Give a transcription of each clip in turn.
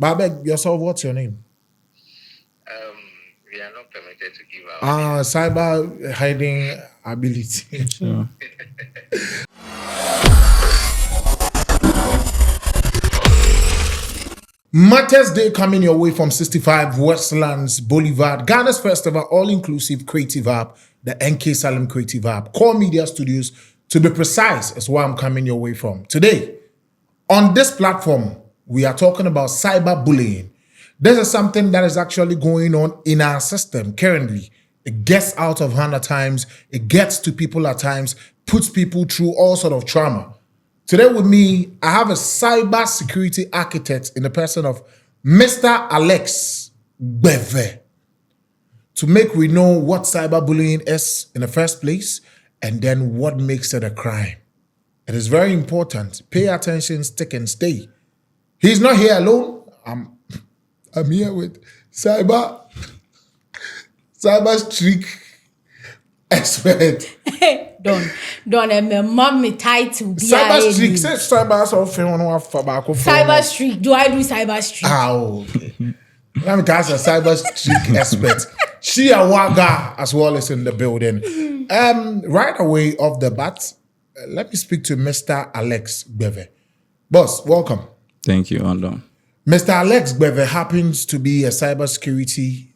Babek, yourself, what's your name? We are not permitted to give out. Cyber hiding ability. Sure. Matters Day coming your way from 65 Westlands Boulevard, Ghana's first ever all-inclusive creative app, the NK Salem Creative App, Core Media Studios, to be precise, is where I'm coming your way from. Today, on this platform, we are talking about cyberbullying. This is something that is actually going on in our system currently. It gets out of hand at times, it gets to people at times, puts people through all sort of trauma. Today with me, I have a cybersecurity architect in the person of Mr. Alex Gbeve to make we know what cyberbullying is in the first place and then what makes it a crime. It is very important. Pay attention, stick and stay. He's not here alone. I'm here with cybersecurity expert. Don't mommy title be Cybersecurity. Say cyber something on one for Cybersecurity. Do I do Cybersecurity? Okay. Let me ask a cybersecurity expert. She a waga as well as in the building. Right away off the bat, let me speak to Mr. Alex Gbeve. Boss, welcome. Thank you, Andon. Mr. Alex Gbeve happens to be a cybersecurity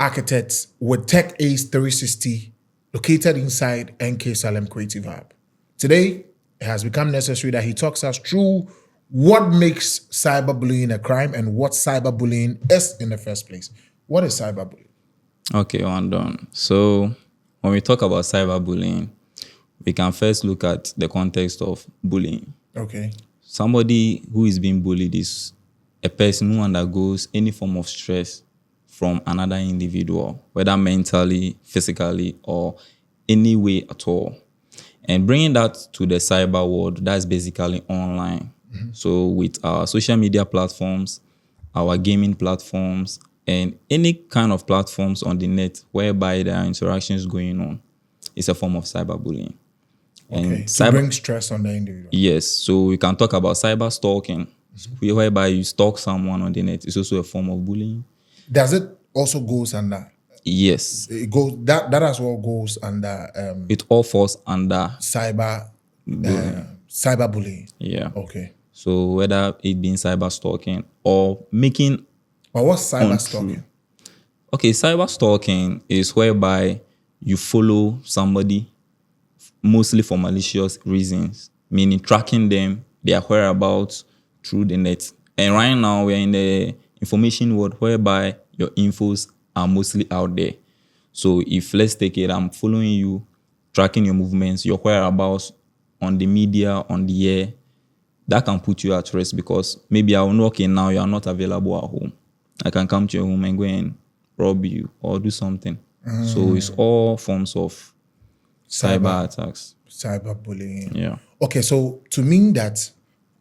architect with Tech Ace 360 located inside NK Salem Creative Hub. Today, it has become necessary that he talks us through what makes cyberbullying a crime and what cyberbullying is in the first place. What is cyberbullying? Okay, Andon. So when we talk about cyberbullying, we can first look at the context of bullying. Okay. Somebody who is being bullied is a person who undergoes any form of stress from another individual, whether mentally, physically, or any way at all. And bringing that to the cyber world, that's basically online. Mm-hmm. So with our social media platforms, our gaming platforms, and any kind of platforms on the net whereby there are interactions going on, it's a form of cyberbullying. Okay, to bring stress on the individual. Yes, so we can talk about cyber stalking, whereby you stalk someone on the net. It's also a form of bullying. Does it also goes under? Yes. It goes that as well goes under. It all falls under cyberbullying. Yeah. Okay. So whether it being cyber stalking or making. But what's cyber stalking? Okay, cyber stalking is whereby you follow somebody, mostly for malicious reasons, meaning tracking them, their whereabouts through the net. And right now we're in the information world whereby your infos are mostly out there. So if, let's take it, I'm following you, tracking your movements, your whereabouts on the media, on the air, that can put you at risk because maybe I'll know, okay, now you are not available at home. I can come to your home and go and rob you or do something. So it's all forms of cyber attacks. Cyberbullying. Yeah. Okay, so to mean that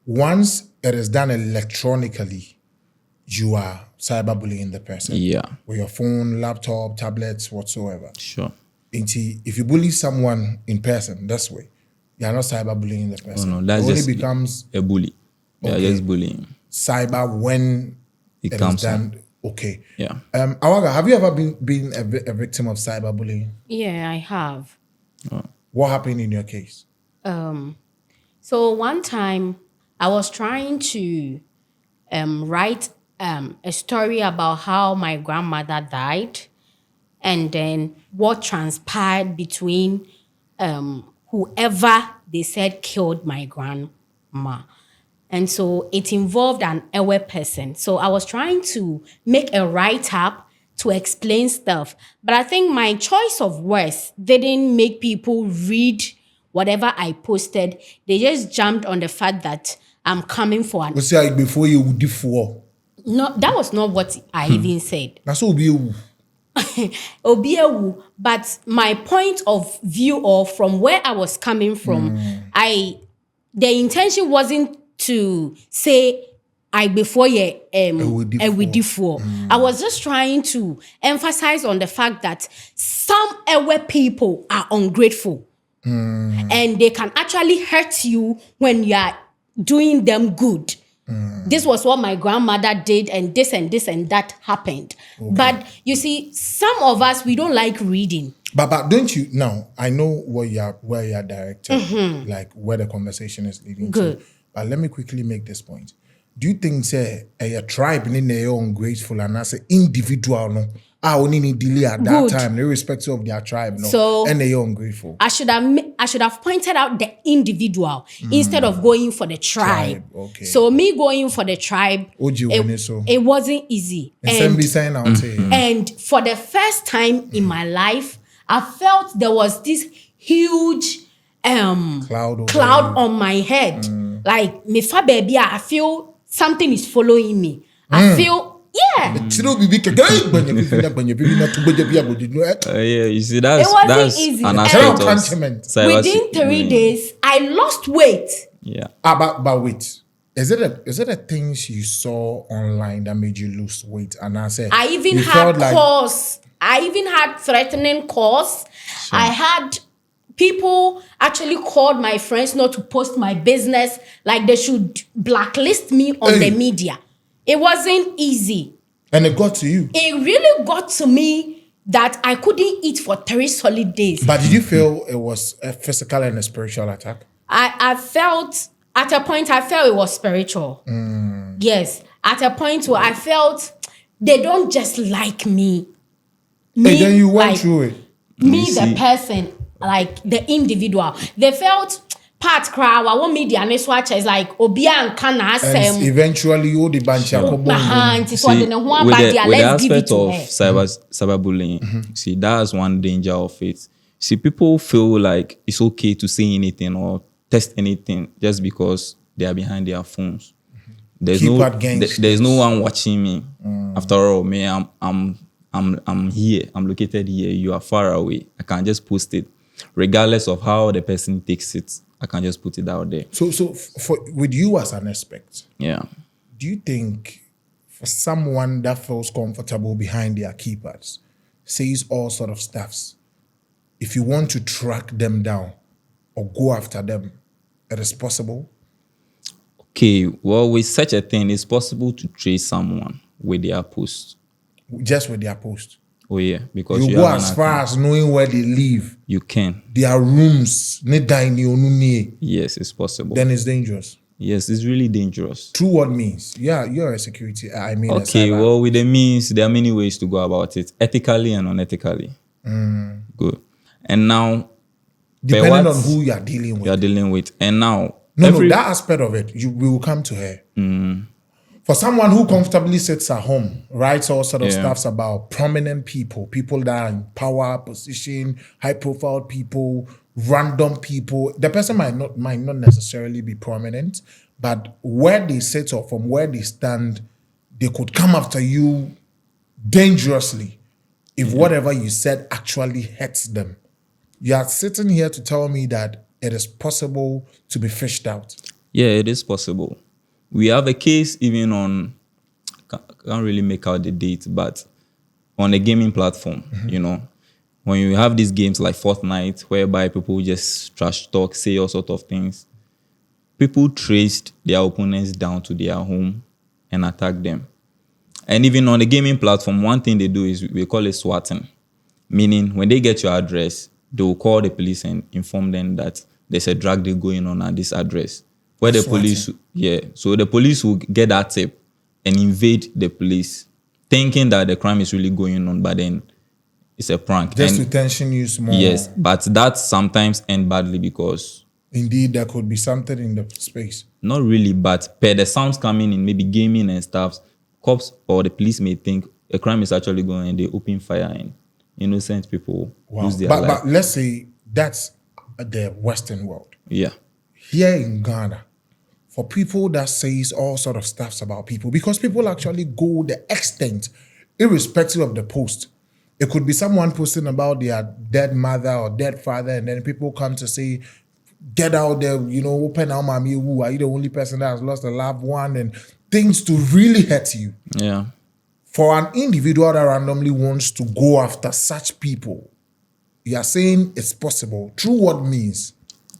once it is done electronically, you are cyberbullying the person. Yeah. With your phone, laptop, tablets, whatsoever. Sure. If you bully someone in person this way, you are not cyberbullying the person. Oh, no, that's it only just becomes a bully. Yeah, just bullying. Cyber when it comes is done. Okay. Yeah. Awaga, have you ever been a victim of cyberbullying? Yeah, I have. What happened in your case? So one time I was trying to write a story about how my grandmother died and then what transpired between whoever they said killed my grandma. And so it involved an aware person. So I was trying to make a write-up to explain stuff. But I think my choice of words didn't make people read whatever I posted. They just jumped on the fact that I'm coming for an... What's like before you would for? No, that was not what I even said. That's all be Obiewu, but my point of view or from where I was coming from, the intention wasn't to say I before you before. I was just trying to emphasize on the fact that some aware people are ungrateful. And they can actually hurt you when you are doing them good. This was what my grandmother did, and this and this and that happened. But you see, some of us, we don't like reading. But don't you now? I know where you're directed, like where the conversation is leading to. But let me quickly make this point. Do you think say a tribe in their own graceful and as an individual no? I only need delay at that time, irrespective of their tribe, no, so and they ungrateful. I should have pointed out the individual instead of going for the tribe. Okay. So me going for the tribe, it wasn't easy. And for the first time in my life, I felt there was this huge cloud on my head. Like me fa baby, I feel something is following me. I feel. Yeah. You see, that's easy. An aspect of within 3 days, I lost weight. Yeah. But wait. Is it a things you saw online that made you lose weight? And I even had calls. I even had threatening calls. Sure. I had people actually called my friends not to post my business, like they should blacklist me on the media. It wasn't easy. And it got to you? It really got to me that I couldn't eat for 3 solid days. But did you feel it was a physical and a spiritual attack? I felt, at a point, it was spiritual. Yes. At a point where I felt they don't just like me. Hey, then you went through it. Me, the person, like the individual. They felt... part crowd, I want media and swatch is like Obia and Kana. And eventually, you the bunch of with the aspect of cyberbullying, see, that's one danger of it. See, people feel like it's okay to say anything or test anything just because they are behind their phones. There's no one watching me. After all, me, I'm here. I'm located here. You are far away. I can just post it, regardless of how the person takes it. I can just put it out there. So with you as an expert, do you think for someone that feels comfortable behind their keypads, says all sort of stuffs, if you want to track them down or go after them, it is possible? Okay, well, with such a thing, it's possible to trace someone with their post. Just with their post? Oh yeah, because you go as far as knowing where they live. You can. Their rooms, yes, it's possible. Then it's dangerous. Yes, it's really dangerous. Through what means? Yeah, you're a security. Okay, well, with the means, there are many ways to go about it, ethically and unethically. Good. And now, depending on who you are dealing with. And now, no, that aspect of it, we will come to her. For someone who comfortably sits at home, writes all sort of stuffs about prominent people that are in power, position, high-profile people, random people. The person might not necessarily be prominent, but where they sit or from where they stand, they could come after you dangerously if whatever you said actually hurts them. You are sitting here to tell me that it is possible to be fished out. Yeah, it is possible. We have a case even on, can't really make out the date, but on a gaming platform, you know, when you have these games like Fortnite, whereby people just trash talk, say all sorts of things, people traced their opponents down to their home and attack them. And even on the gaming platform, one thing they do is we call it swatting, meaning when they get your address, they will call the police and inform them that there's a drug deal going on at this address. Where the police, so the police will get that tip and invade the police, thinking that the crime is really going on, but then it's a prank. Just to tension you more. Yes, but that sometimes ends badly because... Indeed, there could be something in the space. Not really, but per the sounds coming in, maybe gaming and stuff, cops or the police may think a crime is actually going on and they open fire and innocent people lose their life. But let's say that's the Western world. Yeah. Here in Ghana, for people that says all sort of stuffs about people, because people actually go the extent, irrespective of the post. It could be someone posting about their dead mother or dead father, and then people come to say, get out there, you know, open out mommy, who are you the only person that has lost a loved one, and things to really hurt you. Yeah. For an individual that randomly wants to go after such people, you are saying it's possible. Through what means?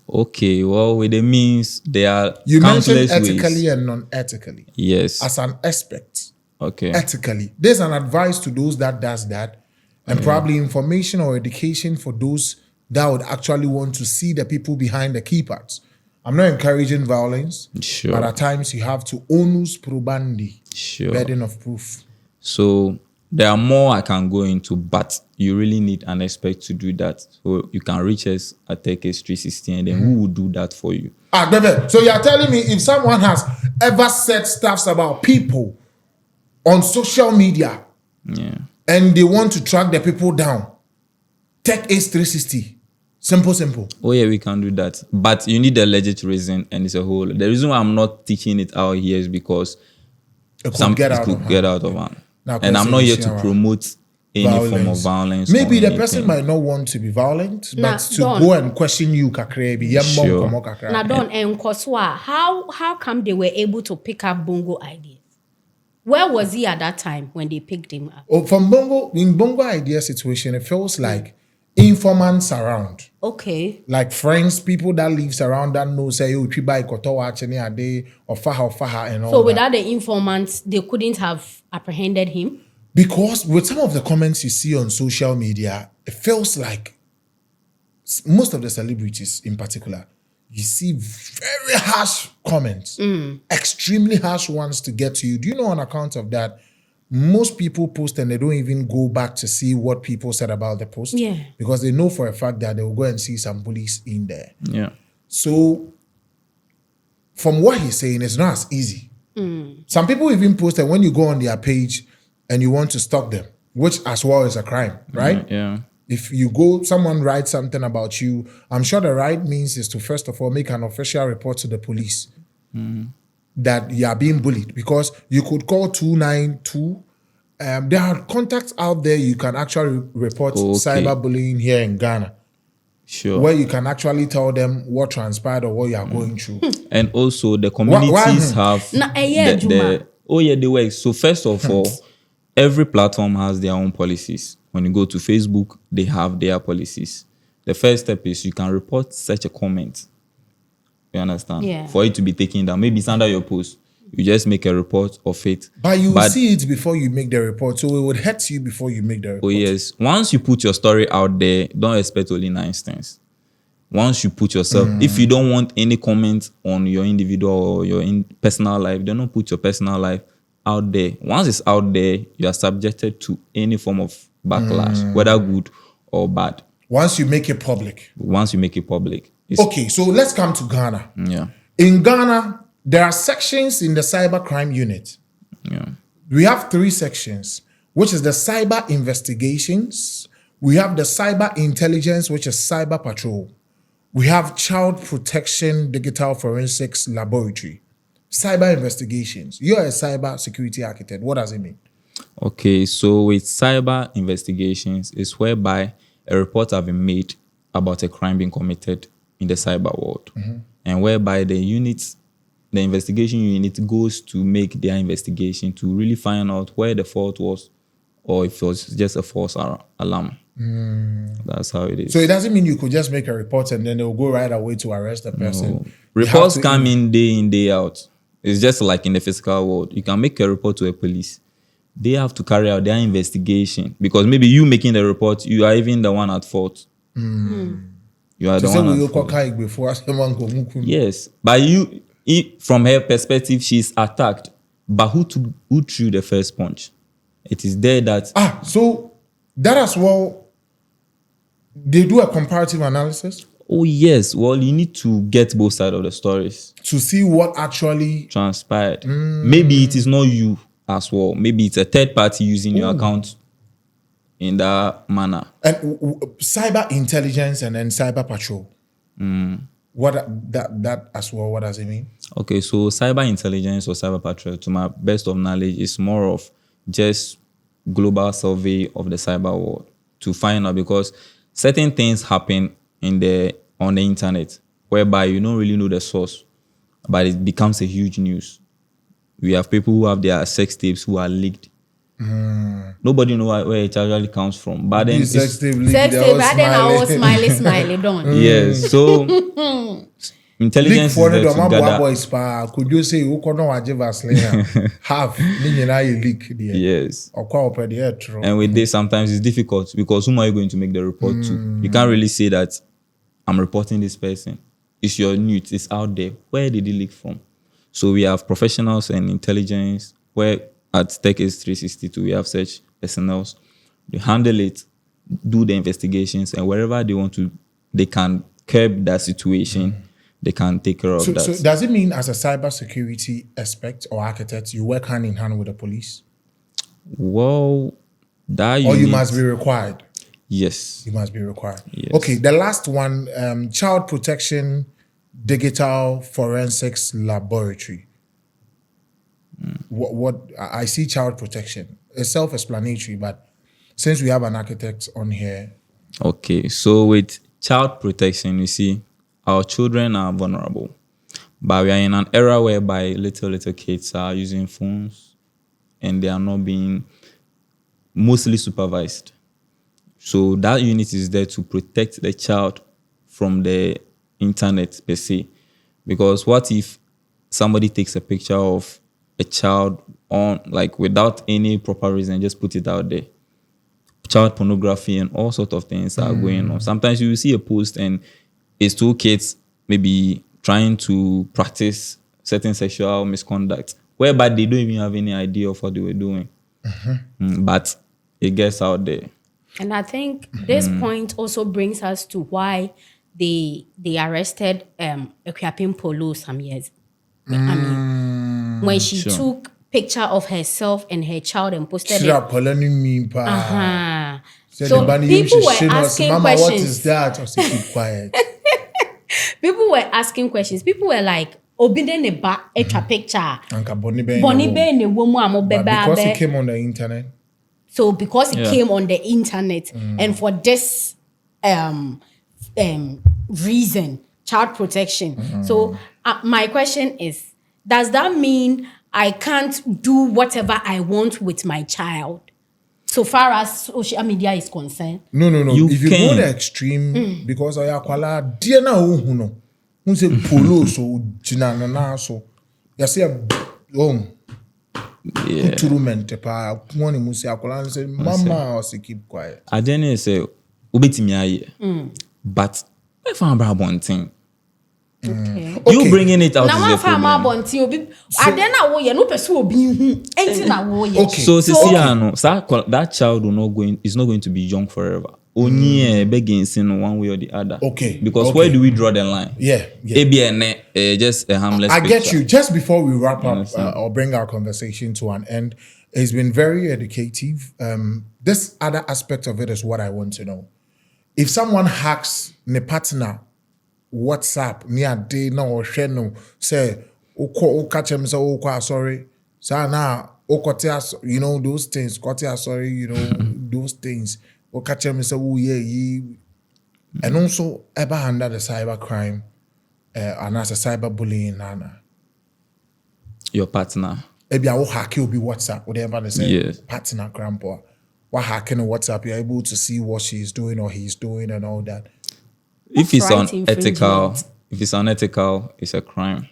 Okay, well, with the means, there are You mentioned countless ethically ways. and non-ethically. Yes. As an aspect, Okay. ethically, there's an advice to those that does that, and probably information or education for those that would actually want to see the people behind the keypads. I'm not encouraging violence, Sure. but at times you have to onus probandi, Sure. burden of proof. So there are more I can go into, but you really need an expert to do that. So you can reach us at TechS360, and then who will do that for you? Bebe, so you're telling me if someone has ever said stuffs about people on social media Yeah. and they want to track the people down, Tech Ace 360. Simple. Oh yeah, we can do that. But you need a legit reason, and it's a whole. The reason why I'm not teaching it out here is because It could get out of hand. get out of hand. Now, And I'm not here to consideration promote any form of violence. Maybe or the anything. person might not want to be violent, Nah, but to don't. go and question you, kakra, be Sure. Now, don't Nkoswa, how come they were able to pick up Bongo ideas? Where was he at that time when they picked him up? Oh, from Bongo, in Bongo idea situation, it feels like informants around. Okay. Like friends, people that lives around that know say you buy koto watching a day or faha and all So that. without the informants, they couldn't have apprehended him? Because with some of the comments you see on social media, it feels like most of the celebrities in particular, you see very harsh comments, extremely harsh ones to get to you. Do you know on account of that, most people post and they don't even go back to see what people said about the post? Yeah. Because they know for a fact that they will go and see some bullies in there. Yeah. So from what he's saying, it's not as easy. Some people even post that when you go on their page and you want to stalk them, which as well is a crime, right? Yeah. If you go, someone writes something about you, I'm sure the right means is to first of all make an official report to the police that you are being bullied, because you could call 292. There are contacts out there you can actually report cyberbullying here in Ghana, Sure. where you can actually tell them what transpired or what you are going through. And also the communities have Juma. they work. So first of all, every platform has their own policies. When you go to Facebook, they have their policies. The first step is you can report such a comment. You understand? Yeah. For it to be taken down. Maybe it's under your post. You just make a report of it. But you will see it before you make the report. So it would hurt you before you make the report. Oh yes. Once you put your story out there, don't expect only nice things. Once you put yourself, if you don't want any comment on your individual or your personal life, don't put your personal life out there. Once it's out there, you are subjected to any form of backlash, whether good or bad. Once you make it public. Once you make it public. Okay, so let's come to Ghana. Yeah. In Ghana, there are sections in the cybercrime unit. Yeah. We have 3 sections, which is the cyber investigations. We have the cyber intelligence, which is cyber patrol. We have child protection digital forensics laboratory. Cyber investigations. You're a cyber security architect. What does it mean? Okay, so with cyber investigations, it's whereby a report has been made about a crime being committed in the cyber world, and whereby the investigation unit goes to make their investigation to really find out where the fault was, or if it was just a false alarm. That's how it is. So it doesn't mean you could just make a report and then they'll go right away to arrest the person. No. Reports come in, day out. It's just like in the physical world. You can make a report to a police. They have to carry out their investigation, because maybe you making the report, you are even the one at fault. You are the one at fault. Before Yes, but from her perspective, she's attacked. But who threw the first punch? It is there that so that as well, they do a comparative analysis oh yes, well you need to get both sides of the stories to see what actually transpired. Maybe it is not you as well. Maybe it's a third party using your account in that manner. And cyber intelligence and then cyber patrol. What that as well? What does it mean? Okay, so cyber intelligence or cyber patrol, to my best of knowledge, is more of just global survey of the cyber world to find out, because certain things happen on the internet whereby you don't really know the source, but it becomes a huge news. We have people who have their sex tapes who are leaked Nobody know where it actually comes from. But then Sex tape leak, Sex they tape, all but then I was smiling. smiley, don't. yes, so Leak intelligence for is the there to Doma gather. boys pa. Could you say who kono waje Vaseline? Half ni nyina ye leak there. Yes. Okwa ope the true. And with this, sometimes it's difficult because whom are you going to make the report to? You can't really say that I'm reporting this person. It's your news. It's out there. Where did it leak from? So we have professionals and intelligence. Where at Tech is 362, we have such personnel. They handle it, do the investigations, and wherever they want to, they can curb that situation. They can take care of that. So does it mean as a cybersecurity expert or architect, you work hand in hand with the police? Well, that Or you unit- must be required? Yes. You must be required. Yes. Okay, the last one, Child Protection Digital Forensics Laboratory. What I see child protection. It's self-explanatory, but since we have an architect on here, Okay, so with child protection, you see, our children are vulnerable. But we are in an era whereby little kids are using phones and they are not being mostly supervised. So that unit is there to protect the child from the internet per se. Because what if somebody takes a picture of a child on, like, without any proper reason, just put it out there? Child pornography and all sorts of things are going on. Sometimes you will see a post and it's two kids maybe trying to practice certain sexual misconduct, whereby they don't even have any idea of what they were doing. But it gets out there. And I think this point also brings us to why they arrested Equiapin Polo some years. I mean, when she Sure. took picture of herself and her child and posted it. Shira polani me pa. Uh-huh. Said So the bunny people she were shame us, asking Mama, questions. what is that? I say keep quiet. People were asking questions. People were like, "Obide ne ba etwa picture. Anka Bonnie Ben. Bonnie be ne womu amo But beba because be." it came on the internet, So because it Yeah. came on the internet, and for this reason, child protection. So my question is, does that mean I can't do whatever I want with my child, so far as social media is concerned? no. You If you can. go the extreme, because I akwala dear na uhuno. Who say polo so jina na so. You see a Yeah. Kuturumente pa one musi akwala say mama or say keep quiet. Ajene say, ubetimi aye. But if I'm one thing, Okay. you bringing it out Now is one the farmer problem. bonti obi adena wo ye no person obi hu enti na wo ye. Okay. So that child is not going to be young forever. Only begging sin one way or the other. Okay, Because okay. where do we draw the line? Yeah. ABN, just a harmless I get picture. you. Just before we wrap up understand? or bring our conversation to an end, it's been very educative. This other aspect of it is what I want to know. If someone hacks ne partner WhatsApp, near day no or share no, say, o catch him say, oh, sorry. So now, you know, those things, sorry, you know, those things. O catch him say, oh, yeah. And also, ever under the cyber crime, and as a cyberbullying, Nana. Your partner. Maybe I will hack you be WhatsApp, whatever they say. Yes. Partner, grandpa. What hacking on WhatsApp, you're able to see what she's doing or he's doing and all that. If it's right, unethical, infringement. if it's unethical, it's a crime.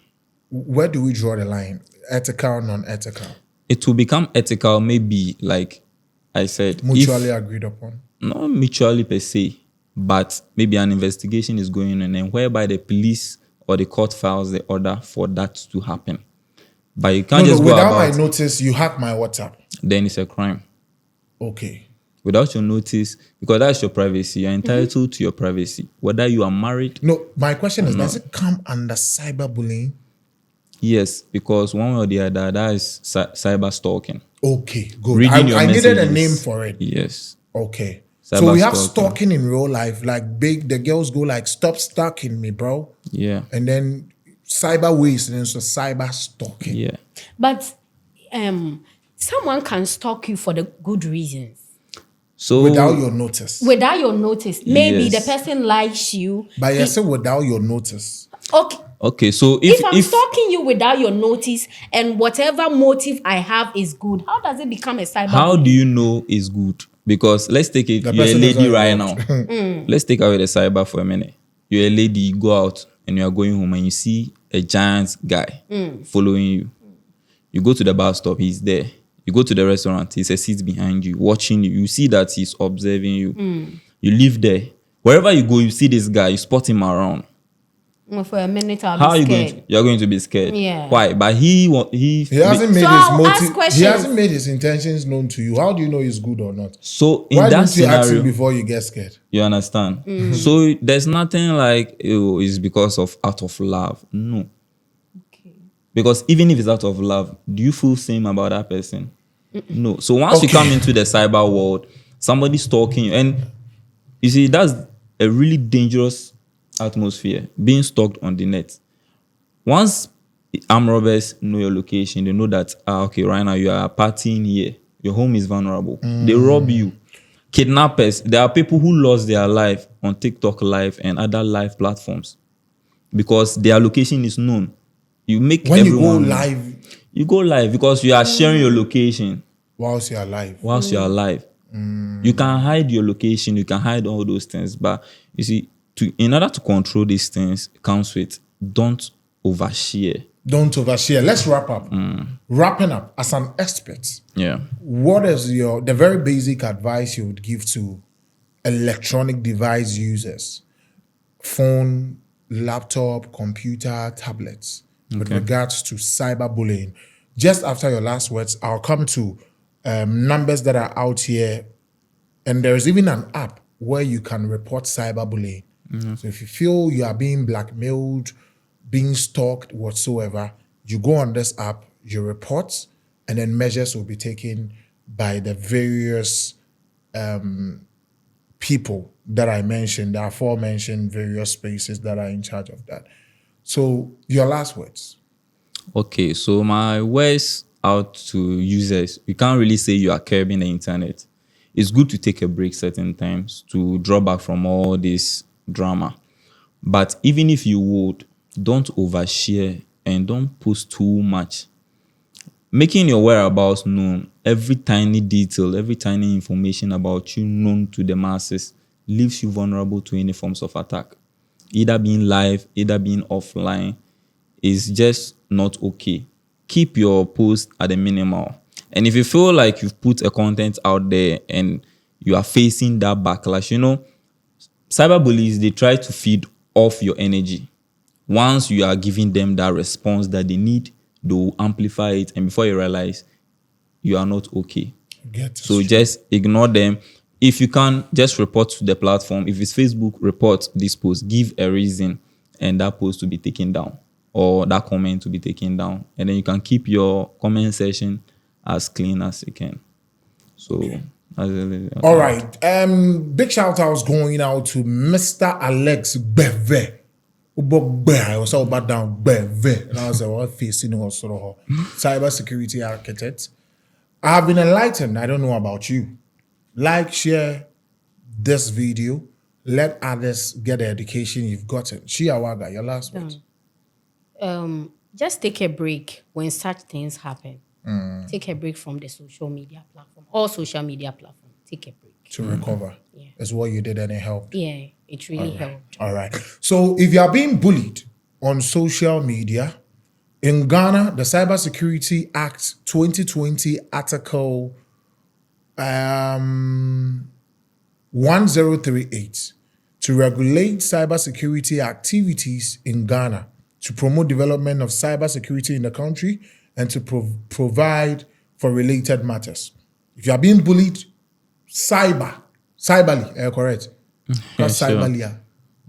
Where do we draw the line? Ethical, non-ethical? It will become ethical, maybe like I said, Mutually agreed upon. not mutually per se, but maybe an investigation is going on and whereby the police or the court files the order for that to happen. But you can't just go without about, my notice, you hack my WhatsApp. then it's a crime. Okay. Without your notice, because that's your privacy. You're entitled to your privacy. Whether you are married, No, my question is, does it come under cyberbullying? yes, because one way or the other, that is cyber stalking. Okay, good. Reading your I needed a messages. name for it. Yes. Okay. Cyber So we have stalking. stalking in real life, like the girls go like, stop stalking me, bro. Yeah. And then cyber waste and then so cyber stalking. Yeah. But someone can stalk you for the good reasons. So Without your notice. Without your notice. Maybe Yes. the person likes you. But you say without your notice. Okay. Okay, so If I'm stalking you without your notice and whatever motive I have is good, how does it become a cyber? how do you know it's good? Because let's take it, The you're a person is lady not right now. involved. Let's take away the cyber for a minute. You're a lady, you go out and you are going home and you see a giant guy following you. You go to the bus stop, he's there. You go to the restaurant, he's a seat behind you, watching you. You see that he's observing you. You live there. Wherever you go, you see this guy, you spot him around. Well, for a minute, I'll How are be you scared. going to? You're going to be scared. Yeah. Why? But he He hasn't made So his I'll ask motive. questions. He hasn't made his intentions known to you. How do you know he's good or not? So in Why that didn't you ask him scenario, before you get scared? you understand? So there's nothing like it's because of out of love. No. Okay. Because even if it's out of love, do you feel same about that person? No. So once you Okay. come into the cyber world, somebody's stalking you, and you see that's a really dangerous atmosphere, being stalked on the net. Once armed robbers know your location, they know that okay, right now you are partying here, your home is vulnerable. They rob you. Kidnappers, there are people who lost their life on TikTok live and other live platforms because their location is known. You make When you go everyone know. live You go live because you are sharing your location whilst you're alive. whilst you are alive. You can hide your location, you can hide all those things, but you see, in order to control these things, comes with don't overshare. Don't overshare. Let's wrap up. Wrapping up, as an expert, Yeah. what is the very basic advice you would give to electronic device users, phone, laptop, computer, tablets, with regards to cyberbullying? Just after your last words, I'll come to numbers that are out here, and there's even an app where you can report cyberbullying. So if you feel you are being blackmailed, being stalked, whatsoever, you go on this app, you report, and then measures will be taken by the various people that I mentioned, the aforementioned various spaces that are in charge of that. So your last words. Okay, so my words out to users, you can't really say you are curbing the internet. It's good to take a break certain times to draw back from all this drama. But even if you would, don't overshare and don't post too much. Making your whereabouts known, every tiny detail, every tiny information about you known to the masses leaves you vulnerable to any forms of attack. Either being live, either being offline is just not okay. Keep your post at a minimal. And if you feel like you've put a content out there and you are facing that backlash, cyberbullies, they try to feed off your energy. Once you are giving them that response that they need, they will amplify it. And before you realize, you are not okay. So just ignore them. If you can, just report to the platform. If it's Facebook, report this post. Give a reason, and that post will be taken down, or that comment to be taken down. And then you can keep your comment section as clean as you can. So, All right. Big shout outs going out to Mr. Alex Beve. I was all about down Beve. And I was like, facing cybersecurity architect. I have been enlightened. I don't know about you. Like, share this video. Let others get the education you've gotten. Shiawaga, your last words. Just take a break when such things happen. Take a break from the social media platform. All social media platforms. Take a break. To recover. Yeah. Is what you did and it helped. Yeah, it really helped. All right. So if you are being bullied on social media, in Ghana, the Cybersecurity Act 2020 Article 1038 to regulate cybersecurity activities in Ghana, to promote development of cybersecurity in the country, and to provide for related matters. If you are being bullied, cyberly, correct? That's sure. cyberly.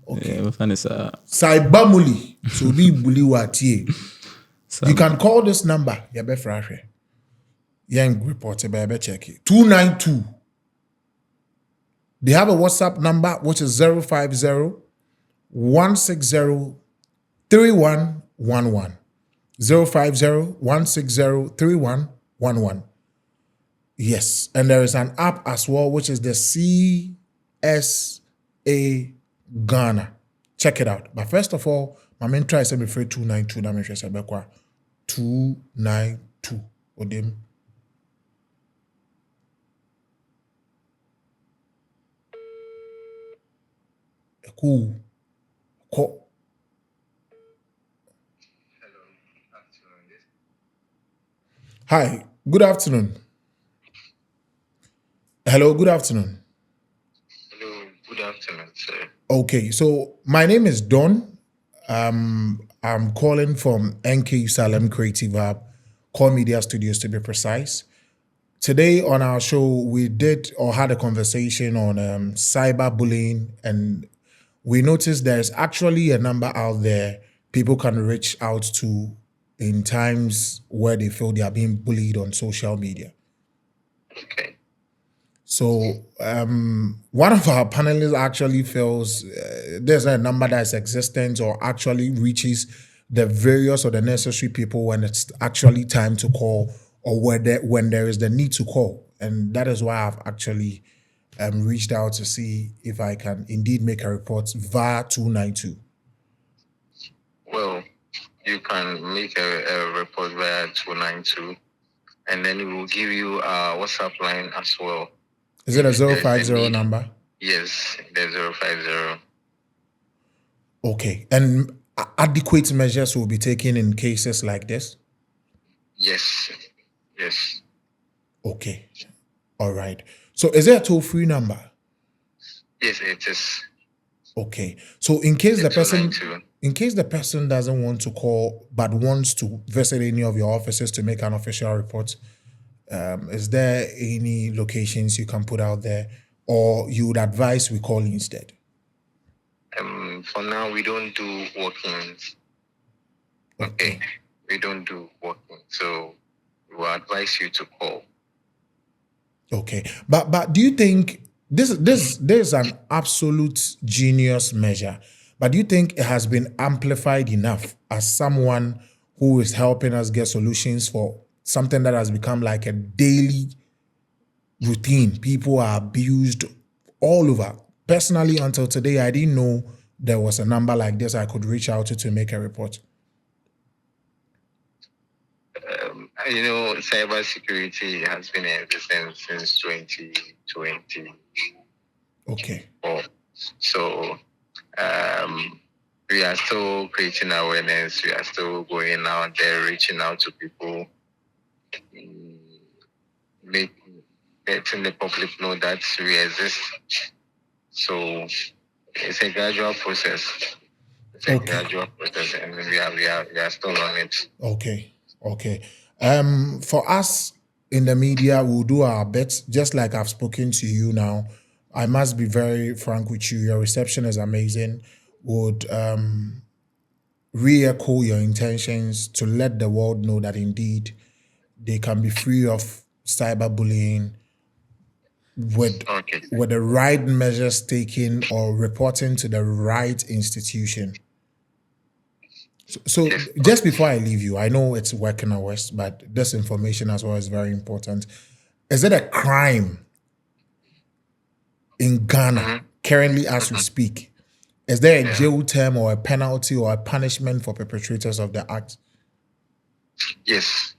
Okay. Yeah, Cyberbully. So be bully watie. You can call this number. Yabe frashe. Yang report baby check it. 292. They have a WhatsApp number which is 050 160 3111. 050 160 3111. Yes. And there is an app as well, which is the CSA Ghana. Check it out. But first of all, I mean, try say me free 292. Na me hwɛ sɛ bɛkɔ a 292. Odem. Cool. Ko. Hi. Good afternoon. Hello. Good afternoon. Hello, good afternoon, sir. Okay. So my name is Don. I'm calling from NK Salem Creative Hub, Core Media Studios to be precise. Today on our show, we did or had a conversation on cyberbullying, and we noticed there's actually a number out there people can reach out to in times where they feel they are being bullied on social media. Okay. So one of our panelists actually feels there's a number that is existent or actually reaches the various or the necessary people when it's actually time to call or when there is the need to call. And that is why I've actually reached out to see if I can indeed make a report via 292. Well, you can make a report via 292, and then we will give you a WhatsApp line as well. Is it a If there's 050 need. number? Yes, the 050. Okay. And adequate measures will be taken in cases like this? Yes. Yes. Okay. All right. So is there a toll-free number? Yes, it is. Okay. So in case the person 292. doesn't want to call but wants to visit any of your offices to make an official report, is there any locations you can put out there, or you would advise we call instead? For now, we don't do walk-ins. Okay. We don't do walk-ins, so we will advise you to call. Okay. But do you think this is an absolute genius measure, but do you think it has been amplified enough as someone who is helping us get solutions for something that has become like a daily routine? People are abused all over. Personally, until today, I didn't know there was a number like this I could reach out to make a report. Cybersecurity has been in existence since 2020. Okay. So we are still creating awareness. We are still going out there, reaching out to people, letting the public know that we exist. So it's a gradual process. It's a gradual process, and we are still on it. Okay. For us in the media, we'll do our best. Just like I've spoken to you now, I must be very frank with you. Your reception is amazing. Would re-echo your intentions to let the world know that indeed they can be free of cyberbullying with the right measures taken or reporting to the right institution. So just before I leave you, I know it's working hours, but this information as well is very important. Is it a crime in Ghana currently as we speak? Is there a jail term or a penalty or a punishment for perpetrators of the act? Yes.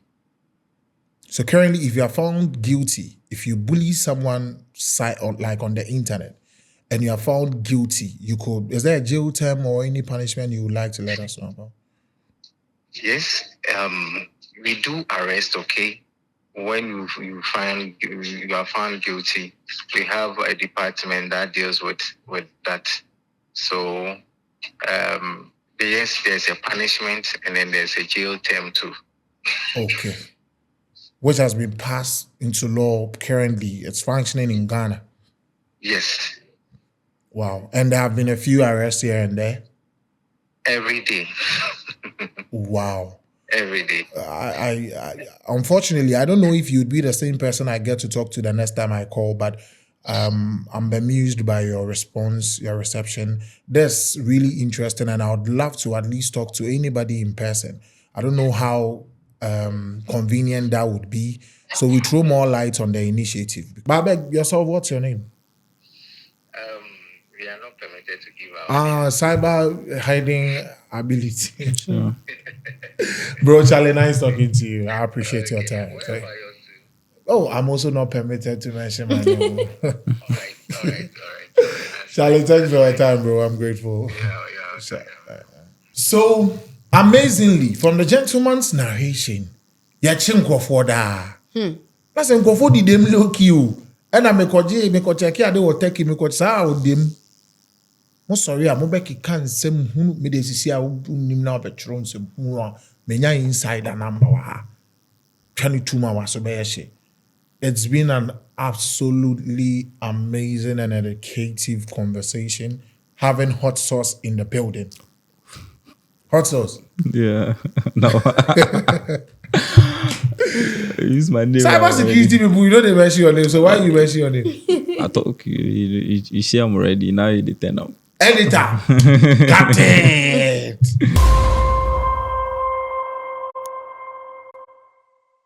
So currently, if you are found guilty, if you bully someone like on the internet, and you are found guilty, is there a jail term or any punishment you would like to let us know about? Yes, we do arrest. Okay, when you are found guilty, we have a department that deals with that. So yes, there's a punishment, and then there's a jail term too. Okay, which has been passed into law currently. It's functioning in Ghana. Yes. Wow, and there have been a few arrests here and there. Every day. Wow. Every day. I unfortunately, I don't know if you'd be the same person I get to talk to the next time I call, but I'm bemused by your response, your reception. That's really interesting, and I would love to at least talk to anybody in person. I don't know how convenient that would be, so we throw more light on the initiative. But I beg yourself, what's your name? We are not not permitted to give out. Cyber hiding ability. Sure. Bro, Charlie, nice talking to you. I appreciate your time. What Okay? about yours too? Oh, I'm also not permitted to mention my name. All right. Charlie, thanks for your time, bro. I'm grateful. Yeah. So, amazingly, from the gentleman's narration, yachin for da. That's in Kofo di dem look you. And I me check here, they will take him, sa dem. Mo sorry, I'm back can sem hunu me de sisi a unim na betron sem hunu menya insider number wa. 22 hours so be she. It's been an absolutely amazing and educative conversation. Having hot sauce in the building. Hot sauce. Yeah. No. Use my name. Cybersecurity people, you know they mention your name, so why you mention your name? I thought you share them already. Now you turn up. Editor. Got it.